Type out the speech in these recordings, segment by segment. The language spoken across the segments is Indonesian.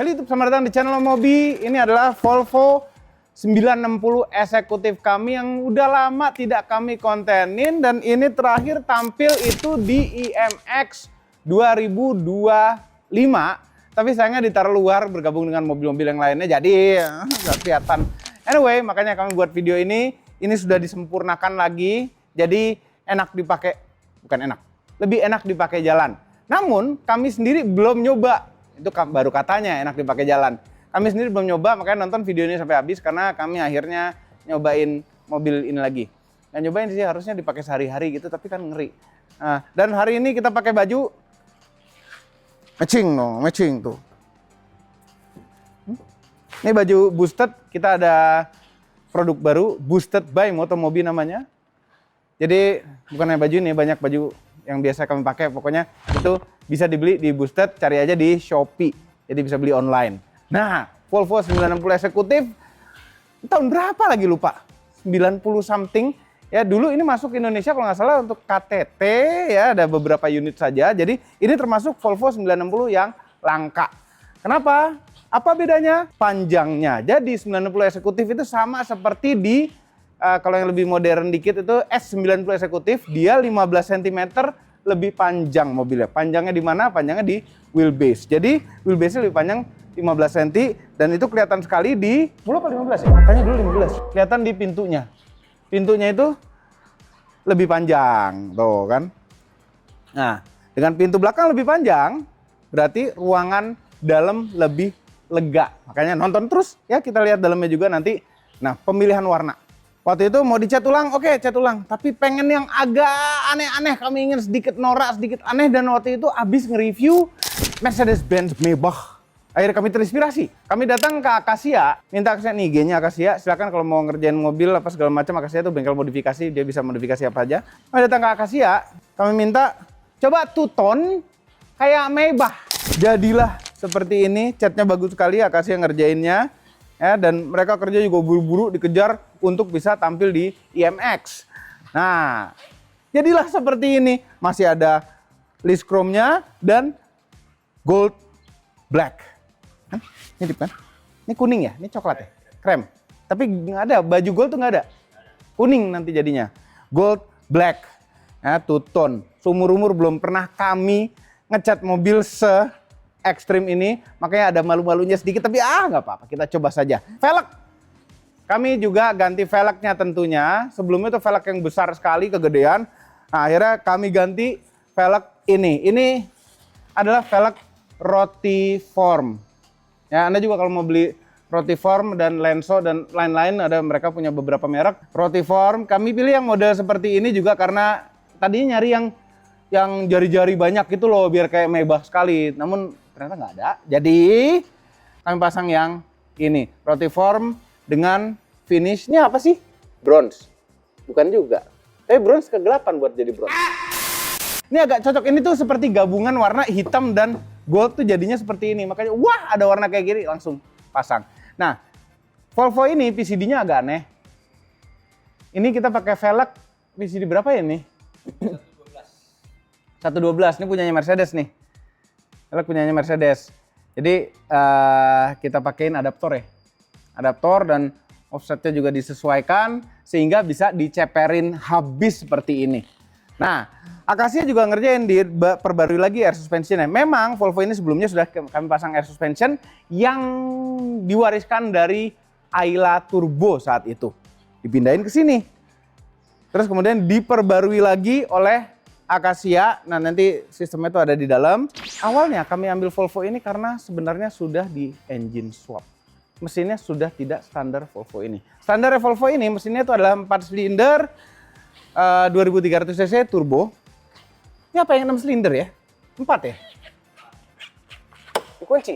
Halo YouTube, selamat datang di channel Mobi. Ini adalah Volvo 960 eksekutif kami yang udah lama tidak kami kontenin. Dan ini terakhir tampil itu di IMX 2025. Tapi sayangnya ditaruh luar bergabung dengan mobil-mobil yang lainnya. Jadi nggak kelihatan. Anyway, makanya kami buat video ini. Ini sudah disempurnakan lagi. Jadi enak dipakai. Bukan enak. Lebih enak dipakai jalan. Namun kami sendiri belum nyoba. Itu baru katanya enak dipakai jalan. Kami sendiri belum nyoba, makanya nonton video ini sampai habis karena kami akhirnya nyobain mobil ini lagi. Nah, nyobain sih harusnya dipakai sehari-hari gitu, tapi kan ngeri. Nah, dan hari ini kita pakai baju matching tuh. Ini baju boosted, kita ada produk baru, boosted by Motomobi namanya. Jadi bukan hanya baju ini, banyak baju yang biasa kami pakai. Pokoknya itu bisa dibeli di Boosted, cari aja di Shopee. Jadi bisa beli online. Nah, Volvo 960 eksekutif tahun berapa lagi lupa? 90 something. Ya dulu ini masuk Indonesia kalau nggak salah untuk KTT ya, ada beberapa unit saja. Jadi ini termasuk Volvo 960 yang langka. Kenapa? Apa bedanya? Panjangnya. Jadi 960 eksekutif itu sama seperti di kalau yang lebih modern dikit itu S90 eksekutif, dia 15 cm lebih panjang mobilnya. Panjangnya di mana? Panjangnya di wheelbase. Jadi wheelbase-nya lebih panjang 15 cm dan itu kelihatan sekali di 10 apa 15 ya? Katanya dulu 15. Kelihatan di pintunya. Pintunya itu lebih panjang, tuh kan. Nah, dengan pintu belakang lebih panjang, berarti ruangan dalam lebih lega. Makanya nonton terus ya, kita lihat dalamnya juga nanti. Nah, pemilihan warna. Waktu itu mau dicat ulang, oke cat ulang. Tapi pengen yang agak aneh-aneh, kami ingin sedikit norak, sedikit aneh. Dan waktu itu habis nge-review Mercedes-Benz Maybach. Akhirnya kami terinspirasi. Kami datang ke Akasia, minta akses nih IG-nya Akasia. Silakan kalau mau ngerjain mobil apa segala macam, Akasia itu bengkel modifikasi, dia bisa modifikasi apa aja. Kami datang ke Akasia, kami minta coba two-tone kayak Maybach. Jadilah seperti ini, catnya bagus sekali, Akasia ngerjainnya. Ya, dan mereka kerja juga buru-buru dikejar untuk bisa tampil di IMX. Nah, jadilah seperti ini. Masih ada list chrome-nya dan gold black. Ini kan? Ini kuning ya? Ini coklat ya? Krem. Tapi nggak ada, baju gold tuh nggak ada. Kuning nanti jadinya. Gold black. Ya, two tone. Seumur-umur belum pernah kami ngecat mobil ekstrim ini, makanya ada malu-malunya sedikit, tapi nggak apa-apa, kita coba saja. Velg, kami juga ganti velgnya tentunya. Sebelumnya itu velg yang besar sekali, kegedean. Nah, akhirnya kami ganti velg ini. Ini adalah velg Rotiform. Ya, Anda juga kalau mau beli Rotiform dan Lenso dan lain-lain, ada mereka punya beberapa merek. Rotiform, kami pilih yang model seperti ini juga karena tadinya nyari yang jari-jari banyak gitu loh, biar kayak Maybach sekali. Namun ternyata nggak ada. Jadi kami pasang yang ini, Rotiform dengan finishnya apa sih? Bronze. Bukan juga. Bronze kegelapan buat jadi bronze. Ini agak cocok. Ini tuh seperti gabungan warna hitam dan gold tuh jadinya seperti ini. Makanya wah, ada warna kayak gini, langsung pasang. Nah, Volvo ini PCD-nya agak aneh. Ini kita pakai velg PCD berapa ya ini? 112. Ini punyanya Mercedes nih. Velg punyanya Mercedes. Jadi kita pakein adaptor ya. Adaptor dan offsetnya juga disesuaikan sehingga bisa diceperin habis seperti ini. Nah, Akasia juga ngerjain perbarui lagi air suspensionnya. Memang Volvo ini sebelumnya sudah kami pasang air suspension yang diwariskan dari Ayla Turbo saat itu. Dipindahin ke sini. Terus kemudian diperbarui lagi oleh Akasia. Nah, nanti sistemnya itu ada di dalam. Awalnya kami ambil Volvo ini karena sebenarnya sudah di engine swap. Mesinnya sudah tidak standar Volvo ini. Standar Volvo ini mesinnya itu adalah 4 silinder 2300 cc turbo. Ini apa yang 6 silinder ya? 4 ya? Dikunci.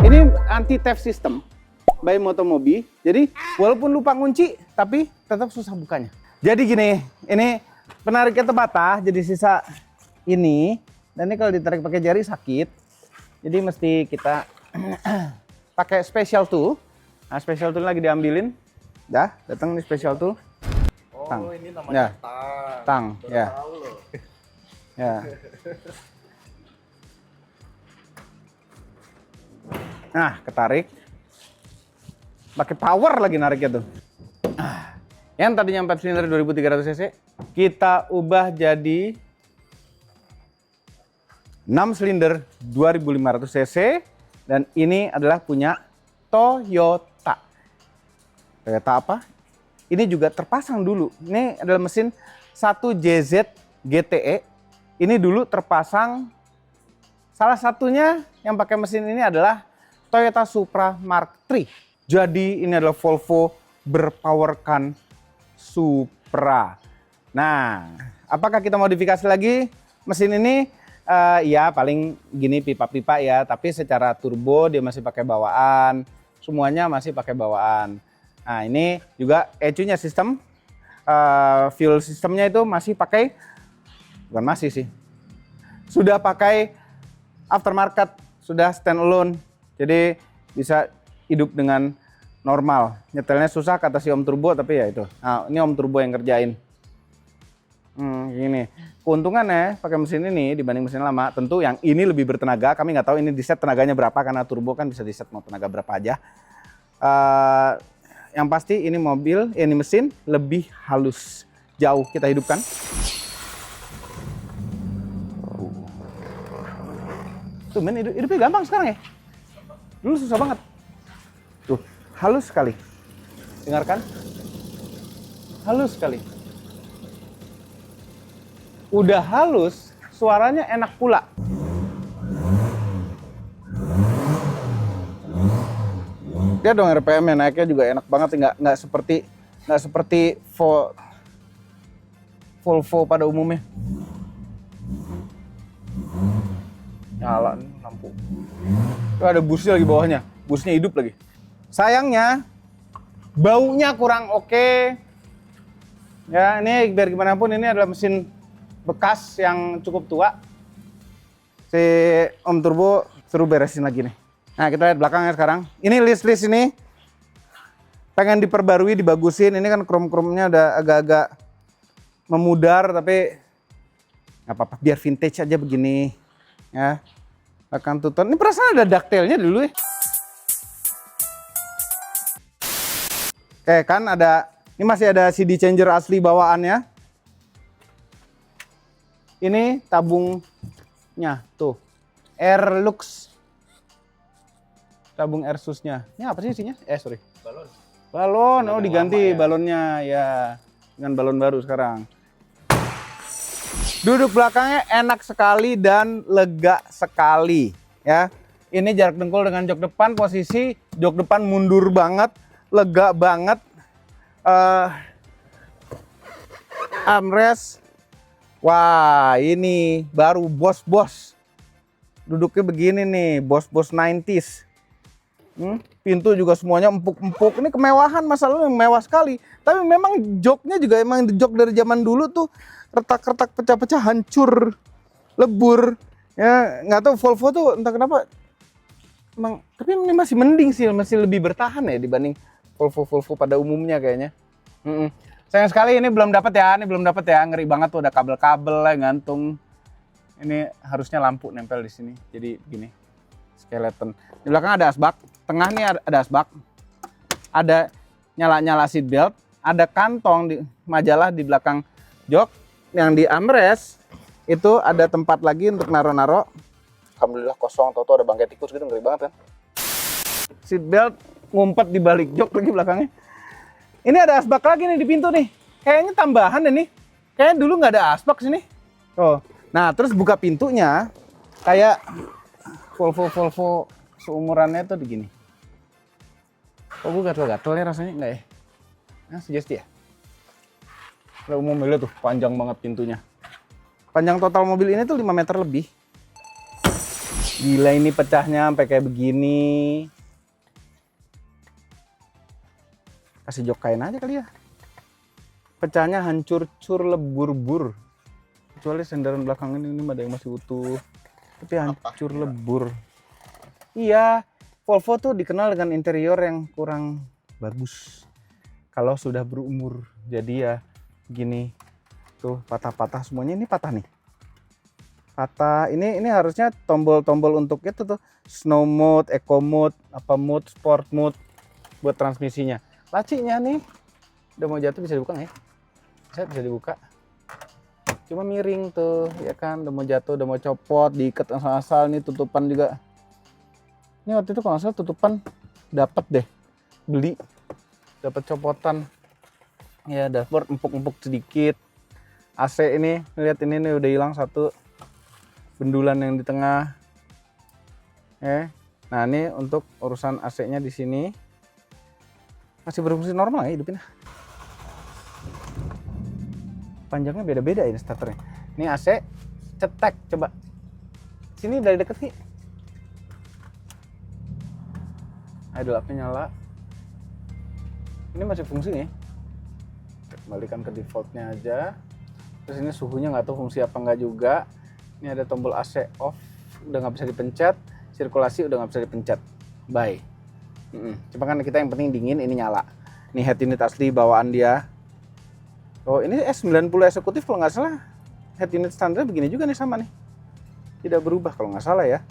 Ini anti theft system by Motomobi. Jadi walaupun lupa kunci tapi tetap susah bukanya. Jadi gini, ini penariknya terbatas jadi sisa ini, dan ini kalau ditarik pakai jari sakit. Jadi mesti kita pakai special tool. Nah, special tool lagi diambilin. Dah, datang nih special tool. Tang. Ini namanya tang. Baru Ya. tahu loh. Ya. Nah, ketarik. Pakai power lagi nariknya tuh. Yang tadinya 4 silinder 2300 cc, kita ubah jadi 6 silinder 2500 cc, dan ini adalah punya Toyota. Toyota apa? Ini juga terpasang dulu. Ini adalah mesin 1JZ GTE. Ini dulu terpasang, salah satunya yang pakai mesin ini adalah Toyota Supra Mark III. Jadi ini adalah Volvo berpowerkan Supra. Nah, apakah kita modifikasi lagi mesin ini? Ya paling gini pipa-pipa ya, tapi secara turbo dia masih pakai bawaan, semuanya masih pakai bawaan. Nah ini juga ECU-nya sistem, fuel sistemnya itu masih pakai, bukan masih sih, sudah pakai aftermarket, sudah standalone, jadi bisa hidup dengan normal. Nyetelnya susah kata si Om Turbo, tapi ya itu. Nah, ini Om Turbo yang kerjain. Gini. Keuntungannya pakai mesin ini dibanding mesin lama, tentu yang ini lebih bertenaga. Kami nggak tahu ini di set tenaganya berapa, karena turbo kan bisa di set mau tenaga berapa aja. Yang pasti ini mesin lebih halus. Jauh kita hidupkan. Tuh men, hidupnya gampang sekarang ya. Dulu susah banget. Tuh, halus sekali. Dengarkan. Halus sekali. Udah halus, suaranya enak pula. Dia dong RPM-nya naiknya juga enak banget, nggak seperti Volvo pada umumnya. Nyala nih lampu. Tuh ada busnya lagi bawahnya, busnya hidup lagi. Sayangnya baunya kurang oke. Ya ini biar gimana pun ini adalah mesin bekas yang cukup tua. Si Om Turbo suruh beresin lagi nih. Nah kita lihat belakangnya sekarang. Ini list ini pengen diperbarui, dibagusin. Ini kan krom-kromnya udah agak-agak memudar, tapi nggak apa-apa. Biar vintage aja begini. Ya, belakang tuton. Ini perasaan ada ductile-nya dulu ya. Oke kan ada, ini masih ada CD changer asli bawaannya. Ini tabungnya tuh, Airlux, tabung Airsus-nya. Ini apa sih isinya? Sorry. Balon. Oh diganti ya balonnya ya, dengan balon baru sekarang. Duduk belakangnya enak sekali dan lega sekali ya. Ini jarak dengkul dengan jok depan, posisi jok depan mundur banget, lega banget. Armrest. Wah, ini baru bos-bos. Duduknya begini nih, bos-bos 90s. Pintu juga semuanya empuk-empuk. Ini kemewahan, masalahnya mewah sekali. Tapi memang joknya juga emang jok dari zaman dulu tuh retak-retak, pecah-pecah, hancur, lebur. Ya, nggak tahu Volvo tuh entah kenapa. Emang, tapi ini masih mending sih, masih lebih bertahan ya dibanding Volvo pada umumnya kayaknya. Sayang sekali ini belum dapat ya, ngeri banget tuh, ada kabel-kabel lah gantung. Ini harusnya lampu nempel di sini, jadi begini, skeleton. Di belakang ada asbak, tengah nih ada asbak, ada nyala-nyala seat belt, ada kantong di majalah di belakang jok. Yang di armrest itu ada tempat lagi untuk naro-naro. Alhamdulillah kosong, toto ada bangkai tikus gitu, ngeri banget kan. Seat belt ngumpet di balik jok lagi belakangnya. Ini ada asbak lagi nih di pintu nih. Kayaknya tambahan deh nih. Kayaknya dulu nggak ada asbak sini. Oh. Nah, terus buka pintunya kayak Volvo seumurannya tuh begini. Kok gue gatel-gatel ya rasanya? Enggak ya? Nah, suggest ya. Pada umumnya tuh panjang banget pintunya. Panjang total mobil ini tuh 5 meter lebih. Gila ini pecahnya sampai kayak begini. Kasih jok kain aja kali ya. Pecahnya hancur-cur lebur-bur. Kecuali senderan belakang ini ada yang masih utuh. Tapi hancur lebur. Iya, Volvo tuh dikenal dengan interior yang kurang bagus kalau sudah berumur. Jadi ya gini. Tuh patah-patah semuanya, ini patah nih. Patah. Ini harusnya tombol-tombol untuk itu tuh snow mode, eco mode, apa mode, sport mode buat transmisinya. Lacinya nih udah mau jatuh, bisa dibuka nggak ya? Bisa dibuka. Cuma miring tuh, ya kan, udah mau jatuh, udah mau copot, diikat asal-asal. Nih tutupan juga. Ini waktu itu kalau nggak salah tutupan dapat deh, beli, dapat copotan. Ya dashboard empuk-empuk sedikit. AC ini, lihat ini nih udah hilang satu. Bendulan yang di tengah. Nah ini untuk urusan AC-nya di sini masih berfungsi normal ya hidupnya. Panjangnya beda-beda ini starternya. Ini AC cetek, coba sini dari deket sih. Idle up-nya nyala. Ini masih fungsi nih. Kembalikan ke defaultnya aja. Terus ini suhunya nggak tahu fungsi apa nggak juga. Ini ada tombol AC off, udah nggak bisa dipencet. Sirkulasi udah nggak bisa dipencet. Bye. Cuma kan kita yang penting dingin, ini nyala. Ini head unit asli bawaan dia. Oh ini S90 eksekutif kalau nggak salah. Head unit standar begini juga nih, sama nih. Tidak berubah kalau nggak salah ya.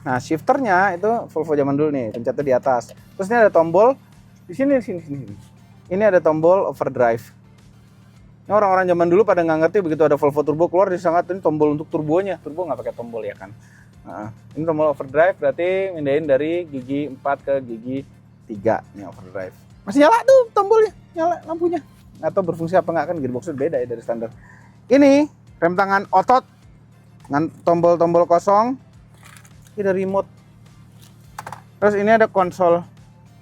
Nah shifternya itu Volvo zaman dulu nih, pencetnya di atas. Terus ini ada tombol di sini. Ini ada tombol overdrive. Ini orang-orang zaman dulu pada nggak ngerti, begitu ada Volvo Turbo keluar disangat ini tombol untuk turbonya. Turbo nggak pakai tombol ya kan. Nah, ini tombol overdrive berarti mindahin dari gigi 4 ke gigi 3. Ini overdrive. Masih nyala tuh tombolnya, nyala lampunya. Atau berfungsi apa nggak kan, gearboxnya beda ya dari standar. Ini rem tangan otot dengan tombol-tombol kosong. Ini ada remote. Terus ini ada konsol,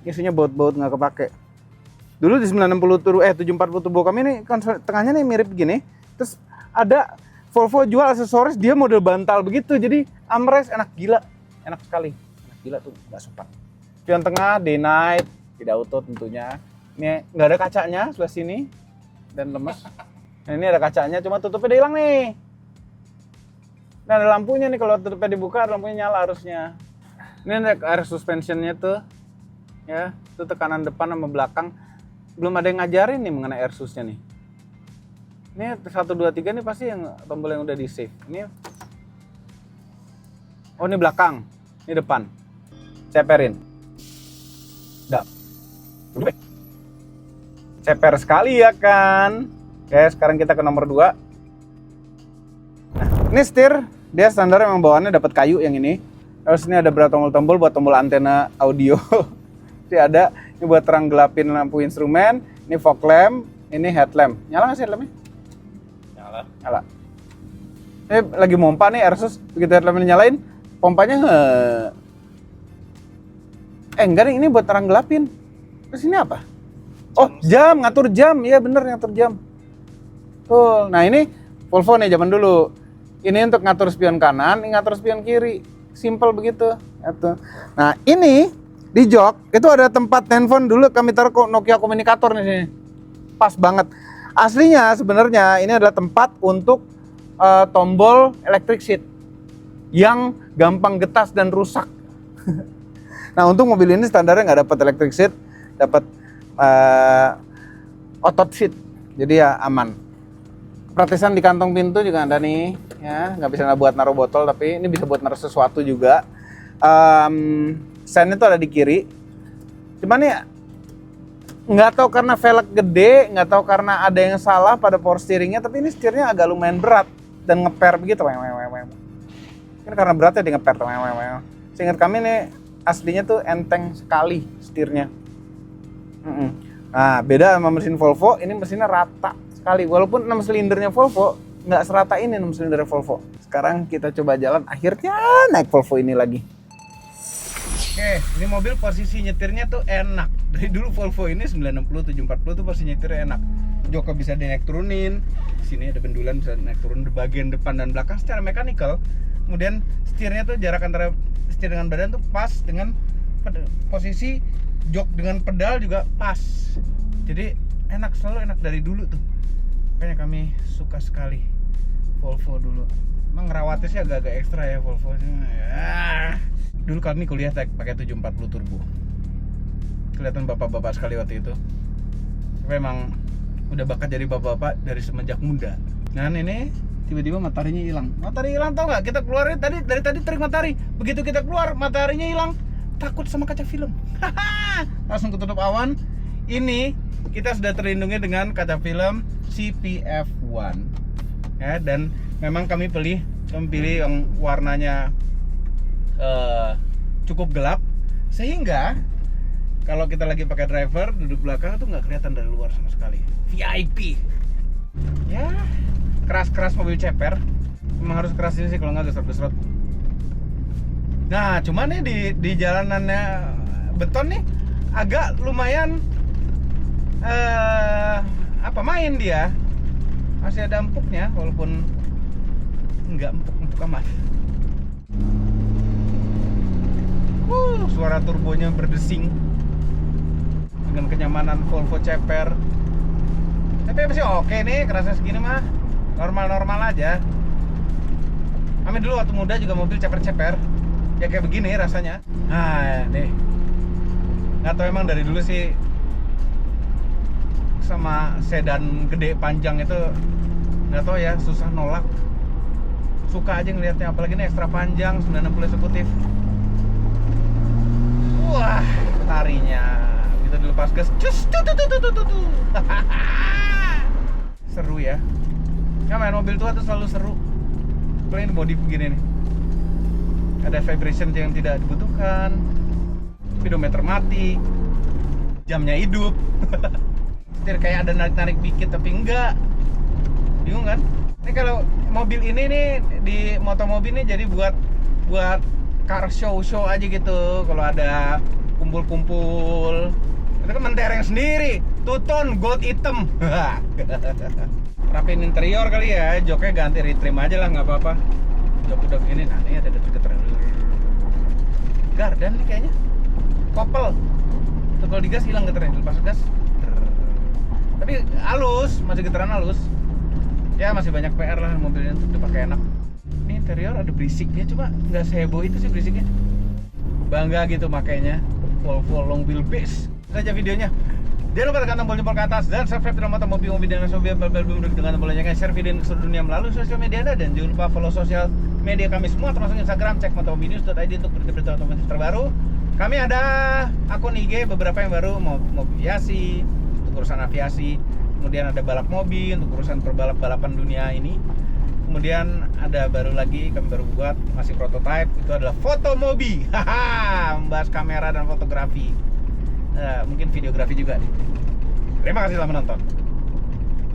isinya baut-baut nggak kepake. Dulu di 740 turbo kami ini konsol tengahnya nih mirip gini. Terus ada Volvo jual aksesoris dia model bantal begitu. Jadi armrest enak gila, enak sekali. Enak gila tuh, nggak sopan. Spion tengah day night, tidak auto tentunya. Ini nggak ada kacanya sebelah sini dan lemes. Nah, ini ada kacanya, cuma tutupnya udah hilang nih. Nah ada lampunya nih, kalau tutupnya dibuka lampunya nyala harusnya. Ini ada air suspensionnya tuh, ya, itu tekanan depan sama belakang. Belum ada yang ngajarin nih mengenai air susnya nih. Ini 1, 2, 3 nih pasti yang tombol yang udah di save. Ini, oh ini belakang, ini depan. Ceperin. Dah. Ceper sekali ya kan. Oke, sekarang kita ke nomor 2. Nah, ini setir, dia standar memang bawaannya dapat kayu yang ini. Terus ini ada beberapa tombol-tombol buat tombol antena audio. Jadi ada, ini buat terang gelapin lampu instrumen, ini fog lamp, ini headlamp. Nyala nggak sih headlampnya? Nyala. Ini lagi pompa nih Airsus, begitu headlampnya nyalain, pompanya enggak nih, ini buat terang gelapin. Terus ini apa? Oh, jam, ngatur jam. Iya bener, ngatur jam. Tuh, nah ini Volvo nih zaman dulu. Ini untuk ngatur spion kanan, ini ngatur spion kiri. Simple begitu. Nah ini di jok itu ada tempat handphone, dulu kami taruh Nokia komunikator nih sini. Pas banget. Aslinya sebenarnya ini adalah tempat untuk tombol electric seat yang gampang getas dan rusak. Nah untuk mobil ini standarnya nggak dapat electric seat, dapat otot seat, jadi ya aman. Peratisan di kantong pintu juga ada nih, ya nggak bisa buat naruh botol, tapi ini bisa buat naruh sesuatu juga. Sen itu ada di kiri, cuman ya nggak tahu karena velg gede, nggak tahu karena ada yang salah pada power steeringnya, tapi ini setirnya agak lumayan berat dan ngeper begitu. Ini karena beratnya dia ngeper. Seingat kami nih aslinya tuh enteng sekali setirnya. Nah beda sama mesin Volvo, ini mesinnya rata sekali. Walaupun 6 silindernya Volvo nggak serata ini 6 silindernya Volvo. Sekarang kita coba jalan, akhirnya naik Volvo ini lagi. Oke, ini mobil posisi nyetirnya tuh enak. Dari dulu Volvo ini 960, 740 tuh posisi nyetirnya enak. Joknya bisa dinaik turunin. Sini ada pendulan bisa naik turun di bagian depan dan belakang secara mekanikal. Kemudian setirnya tuh jarak antara setir dengan badan tuh pas dengan posisi jok dengan pedal juga pas. Jadi enak, selalu enak dari dulu tuh. Makanya kami suka sekali Volvo dulu. Emang ngerawatnya sih agak-agak ekstra ya Volvo. Dulu kami kuliah pakai 740 turbo. Kelihatan bapak-bapak sekali waktu itu. Tapi emang udah bakat jadi bapak-bapak dari semenjak muda. Dan ini tiba-tiba mataharinya hilang. Matahari hilang, tau nggak? Kita keluarin dari tadi terik matahari. Begitu kita keluar mataharinya hilang. Takut sama kaca film. Langsung ketutup awan. Ini kita sudah terlindungi dengan kaca film CPF1. Ya, dan memang kami pilih yang warnanya cukup gelap, sehingga kalau kita lagi pakai driver duduk belakang tuh nggak kelihatan dari luar sama sekali. VIP. Ya, keras mobil ceper. Memang harus keras ini sih, kalau nggak gesrot-gesrot. Nah, cuman nih di jalanannya beton nih agak lumayan main dia. Masih ada empuknya walaupun nggak empuk amat. Suara turbonya berdesing dengan kenyamanan Volvo ceper. Tapi masih oke nih, kerasnya segini mah normal aja. Kami dulu waktu muda juga mobil ceper-ceper, ya kayak begini rasanya. Nah nih, nggak tahu emang dari dulu sih sama sedan gede panjang itu nggak tahu ya, susah nolak. Suka aja ngeliatnya, apalagi ini ekstra panjang 90 eksekutif. Wah, tarinya gitu dilepas gas, cus, seru ya. Ya main mobil tua tuh selalu seru. Apalagi ini body begini nih, ada vibration yang tidak dibutuhkan, speedometer mati, jamnya hidup. Setir kayak ada narik-narik dikit tapi enggak. Bingung kan? Ini kalau mobil ini nih di Motomobi nih jadi buat car show aja gitu. Kalau ada kumpul-kumpul, itu kan mentereng sendiri, two-tone gold hitam. Rapiin interior kali ya, joknya ganti retrim aja lah, nggak apa-apa. Jok udah begini, nah ini ada getar-getar Gardan nih kayaknya, kopel. Tuh kalau digas hilang getarnya, lepas gas. Tapi halus, masih getaran halus. Ya masih banyak PR lah mobilnya untuk dipakai enak. Ini interior ada berisiknya, cuma nggak seheboh itu sih berisiknya. Bangga gitu makainya Volvo long wheelbase. Saja videonya. Jangan lupa tekan tombol jempol ke atas dan subscribe channel Motomobi dan Sobi belum dengan tombol loncengnya, share video ini ke seluruh dunia melalui sosial media Anda, dan jangan lupa follow sosial media kami semua termasuk Instagram, cek motomobinews.id untuk berita-berita otomotif terbaru. Kami ada akun IG beberapa yang baru, Mobiviasi untuk urusan aviasi, kemudian ada balap mobil untuk urusan balapan dunia ini. Kemudian ada baru lagi kami baru buat, masih prototype, itu adalah Fotomobi. Membahas kamera dan fotografi. Mungkin videografi juga nih. Terima kasih telah menonton.